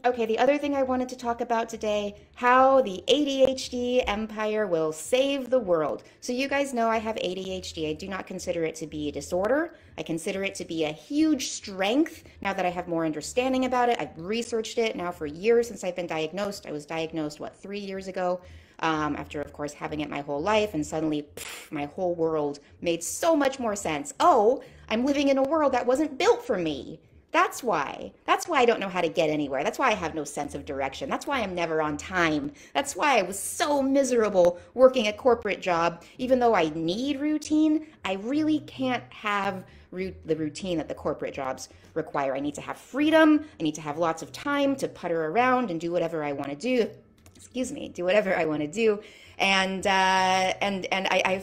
Okay, the other thing I wanted to talk about today, how the ADHD empire will save the world. So you guys know I have ADHD. I do not consider it to be a disorder. I consider it to be a huge strength now that I have more understanding about it. I've researched it now for years since I've been diagnosed. I was diagnosed, what, 3 years ago? After, of course, having it my whole life, and suddenly my whole world made so much more sense. Oh, I'm living in a world that wasn't built for me. That's why. That's why I don't know how to get anywhere. That's why I have no sense of direction. That's why I'm never on time. That's why I was so miserable working a corporate job. Even though I need routine, I really can't have the routine that the corporate jobs require. I need to have freedom. I need to have lots of time to putter around and do whatever I want to do. Excuse me, do whatever I want to do. I've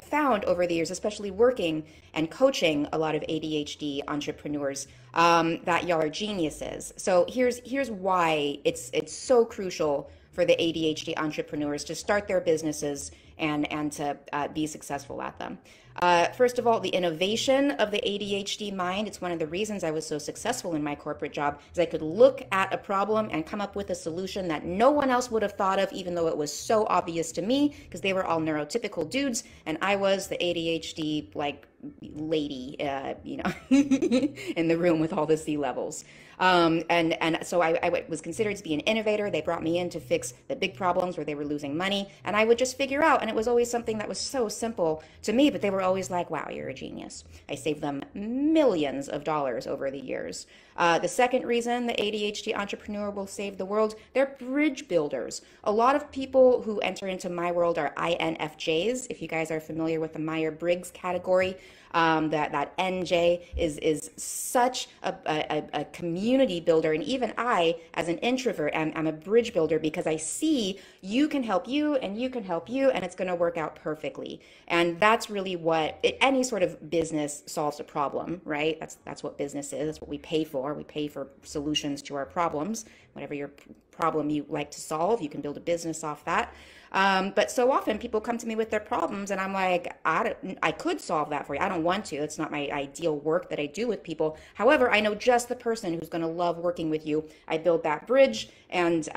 found over the years, especially working and coaching a lot of ADHD entrepreneurs, that y'all are geniuses. So here's why it's so crucial for the ADHD entrepreneurs to start their businesses and to be successful at them. First of all, the innovation of the ADHD mind. It's one of the reasons I was so successful in my corporate job, is I could look at a problem and come up with a solution that no one else would have thought of, even though it was so obvious to me, because they were all neurotypical dudes, and I was the ADHD like lady, in the room with all the C levels. So I was considered to be an innovator. They brought me in to fix the big problems where they were losing money, and I would just figure out. And it was always something that was so simple to me, but they were always like, "Wow, you're a genius." I saved them millions of dollars over the years. The second reason the ADHD entrepreneur will save the world, they're bridge builders. A lot of people who enter into my world are INFJs. If you guys are familiar with the Myers-Briggs category, that NJ is such a community builder. And even I, as an introvert, I'm a bridge builder, because I see you can help you and you can help you, and it's going to work out perfectly. And that's really what any sort of business solves a problem, right? That's what business is. That's what we pay for. We pay for solutions to our problems. Whatever your problem you like to solve, you can build a business off that. But so often people come to me with their problems, and I'm like, I could solve that for you. I don't want to. It's not my ideal work that I do with people. However, I know just the person who's going to love working with you. I build that bridge, and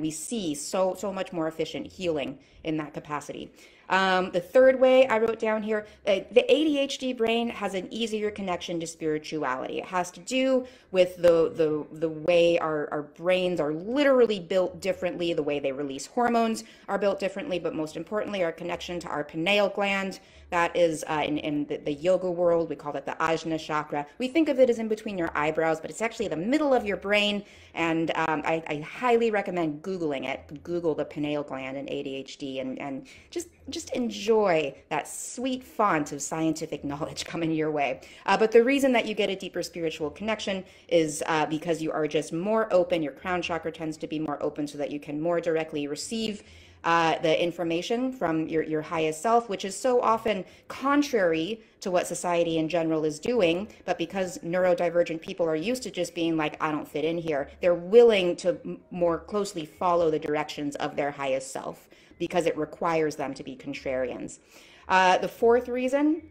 we see so much more efficient healing in that capacity. The third way I wrote down here, the ADHD brain has an easier connection to spirituality. It has to do with the way our brains are literally built differently, the way they release hormones are built differently, but most importantly, our connection to our pineal gland. That is, in the yoga world, we call that the Ajna chakra. We think of it as in between your eyebrows, but it's actually the middle of your brain. And I highly recommend Googling it. Google the pineal gland and ADHD, and just enjoy that sweet font of scientific knowledge coming your way. But the reason that you get a deeper spiritual connection is because you are just more open. Your crown chakra tends to be more open, so that you can more directly receive the information from your highest self, which is so often contrary to what society in general is doing. But because neurodivergent people are used to just being like, I don't fit in here, they're willing to more closely follow the directions of their highest self, because it requires them to be contrarians. The fourth reason,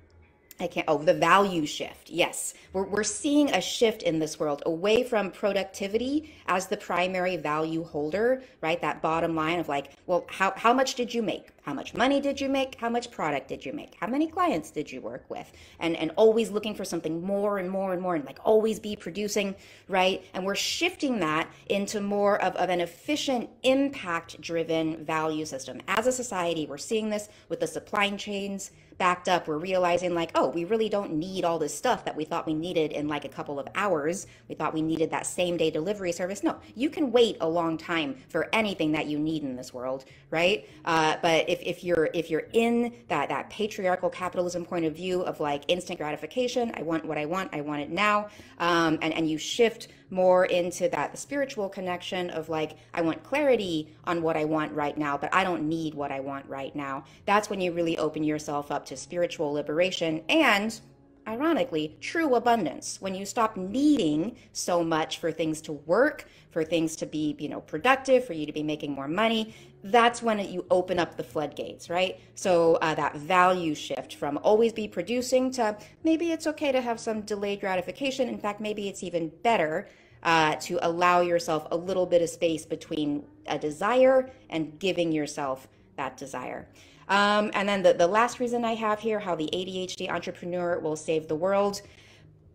the value shift. Yes, we're seeing a shift in this world away from productivity as the primary value holder, right? That bottom line of like, well, how much did you make? How much money did you make? How much product did you make? How many clients did you work with? And always looking for something more and more and more, and like always be producing, right? And we're shifting that into more of an efficient, impact-driven value system. As a society, we're seeing this with the supply chains backed up. We're realizing like, oh, we really don't need all this stuff that we thought we needed in like a couple of hours. We thought we needed that same day delivery service. No, you can wait a long time for anything that you need in this world, right? But if you're in that patriarchal capitalism point of view of like instant gratification, I want what I want it now, and you shift more into the spiritual connection of like, I want clarity on what I want right now, but I don't need what I want right now. That's when you really open yourself up to spiritual liberation and, ironically, true abundance. When you stop needing so much for things to work, for things to be, productive, for you to be making more money, that's when you open up the floodgates, right? So that value shift from always be producing to maybe it's okay to have some delayed gratification. In fact, maybe it's even better to allow yourself a little bit of space between a desire and giving yourself that desire. And then the last reason I have here, how the ADHD entrepreneur will save the world,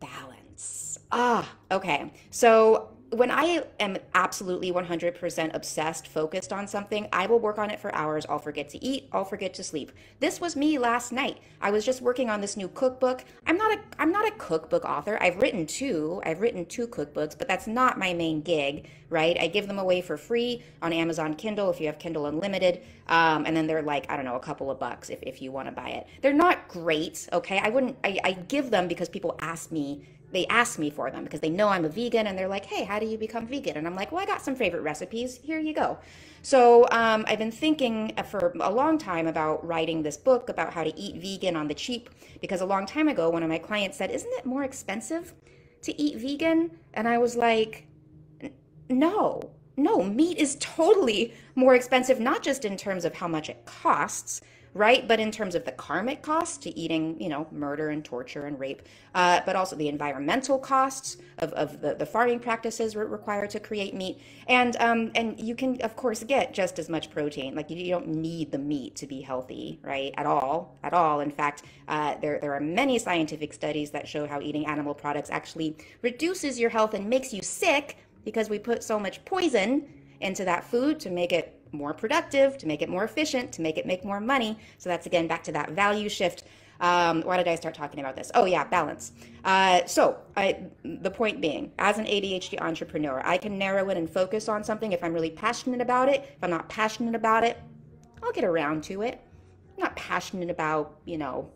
balance. Okay. So when I am absolutely 100% obsessed, focused on something, I will work on it for hours. I'll forget to eat. I'll forget to sleep. This was me last night. I was just working on this new cookbook. I'm not a cookbook author. I've written two cookbooks, but that's not my main gig, right? I give them away for free on Amazon Kindle if you have Kindle Unlimited. And then they're like, I don't know, a couple of bucks if you want to buy it. They're not great, okay? I give them because people ask me. They ask me for them because they know I'm a vegan, and they're like, hey, how do you become vegan? And I'm like, well, I got some favorite recipes. Here you go. So I've been thinking for a long time about writing this book about how to eat vegan on the cheap, because a long time ago, one of my clients said, isn't it more expensive to eat vegan? And I was like, no, meat is totally more expensive, not just in terms of how much it costs, right? But in terms of the karmic costs to eating, murder and torture and rape, but also the environmental costs of the farming practices required to create meat. And you can, of course, get just as much protein. Like you don't need the meat to be healthy, right? At all. In fact, there are many scientific studies that show how eating animal products actually reduces your health and makes you sick, because we put so much poison into that food to make it more productive, to make it more efficient, to make it make more money. So that's, again, back to that value shift. Why did I start talking about this? Oh yeah, balance. The point being, as an ADHD entrepreneur, I can narrow in and focus on something if I'm really passionate about it. If I'm not passionate about it, I'll get around to it. I'm not passionate about,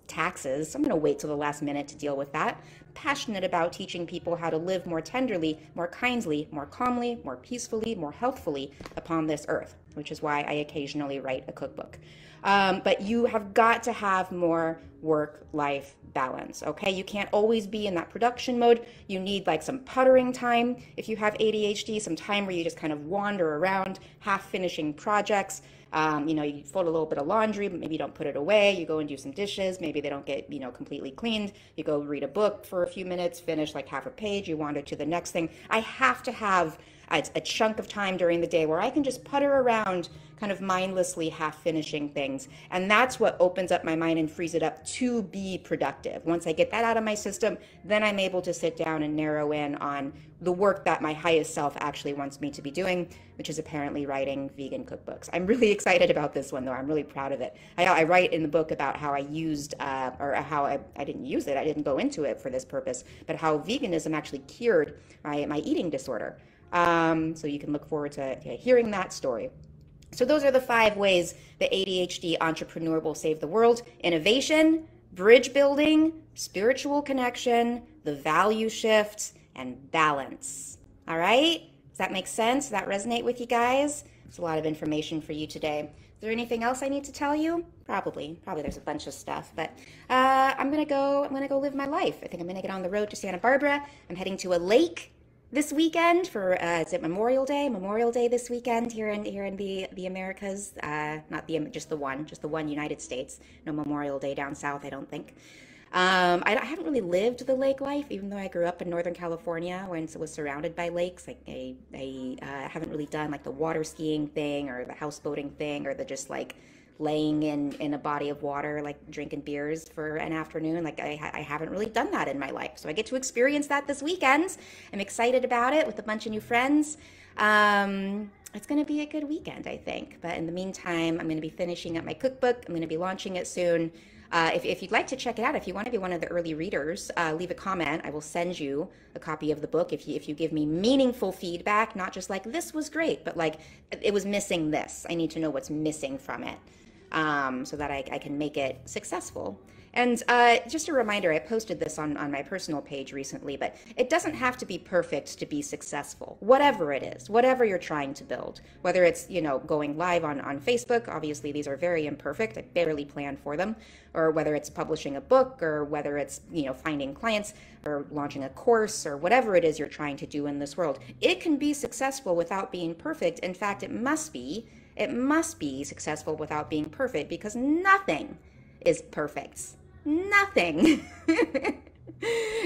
taxes. I'm going to wait till the last minute to deal with that. I'm passionate about teaching people how to live more tenderly, more kindly, more calmly, more peacefully, more healthfully upon this earth, which is why I occasionally write a cookbook. But you have got to have more work-life balance, okay? You can't always be in that production mode. You need like some puttering time if you have ADHD, some time where you just kind of wander around, half finishing projects. You fold a little bit of laundry, but maybe you don't put it away. You go and do some dishes. Maybe they don't get, completely cleaned. You go read a book for a few minutes, finish like half a page, you wander to the next thing. I have to have a chunk of time during the day where I can just putter around, kind of mindlessly half finishing things. And that's what opens up my mind and frees it up to be productive. Once I get that out of my system, then I'm able to sit down and narrow in on the work that my highest self actually wants me to be doing, which is apparently writing vegan cookbooks. I'm really excited about this one, though. I'm really proud of it. I write in the book about how I used, or how I didn't use it. I didn't go into it for this purpose, but how veganism actually cured my eating disorder. So you can look forward to hearing that story. So those are the 5 ways the ADHD entrepreneur will save the world: innovation, bridge building, spiritual connection, the value shift, and balance. All right? Does that make sense? Does that resonate with you guys? It's a lot of information for you today. Is there anything else I need to tell you? Probably there's a bunch of stuff, but I'm gonna go live my life. I think I'm gonna get on the road to Santa Barbara. I'm heading to a lake this weekend for is it Memorial Day this weekend here in the Americas, not just the one United States. No Memorial Day down south, I don't think. I haven't really lived the lake life, even though I grew up in Northern California when it was surrounded by lakes. Like I haven't really done like the water skiing thing or the houseboating thing or the just like laying in a body of water, like drinking beers for an afternoon. Like I haven't really done that in my life. So I get to experience that this weekend. I'm excited about it with a bunch of new friends. It's going to be a good weekend, I think. But in the meantime, I'm going to be finishing up my cookbook. I'm going to be launching it soon. If you'd like to check it out, if you want to be one of the early readers, leave a comment. I will send you a copy of the book if you give me meaningful feedback, not just like, this was great, but like, it was missing this. I need to know what's missing from it. So that I can make it successful. And just a reminder, I posted this on my personal page recently, but it doesn't have to be perfect to be successful. Whatever it is, whatever you're trying to build, whether it's, going live on Facebook, obviously these are very imperfect, I barely planned for them, or whether it's publishing a book, or whether it's, finding clients, or launching a course, or whatever it is you're trying to do in this world. It can be successful without being perfect. In fact, it must be successful without being perfect, because nothing is perfect. Nothing.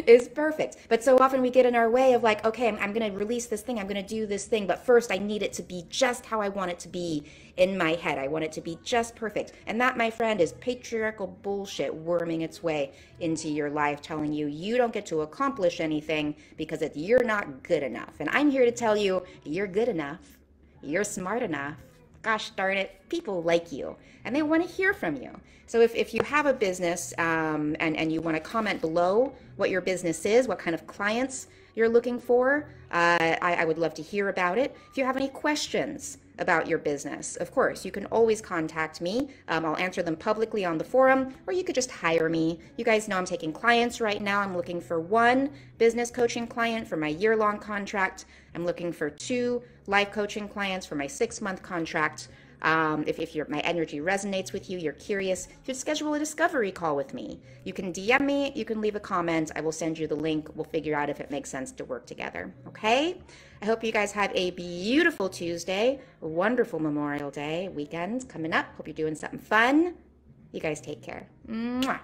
is perfect. But so often we get in our way of like, okay, I'm going to release this thing, I'm going to do this thing, but first I need it to be just how I want it to be in my head. I want it to be just perfect. And that, my friend, is patriarchal bullshit worming its way into your life, telling you you don't get to accomplish anything because you're not good enough. And I'm here to tell you, you're good enough. You're smart enough. Gosh darn it, people like you and they want to hear from you. So if you have a business and you want to comment below what your business is, what kind of clients you're looking for, I would love to hear about it. If you have any questions about your business, of course, you can always contact me. I'll answer them publicly on the forum, or you could just hire me. You guys know I'm taking clients right now. I'm looking for 1 business coaching client for my year-long contract. I'm looking for 2 life coaching clients for my 6-month contract. If my energy resonates with you, you're curious, you should schedule a discovery call with me. You can DM me, you can leave a comment, I will send you the link. We'll figure out if it makes sense to work together, okay? I hope you guys have a beautiful Tuesday, a wonderful Memorial Day weekend coming up. Hope you're doing something fun. You guys take care. Mwah.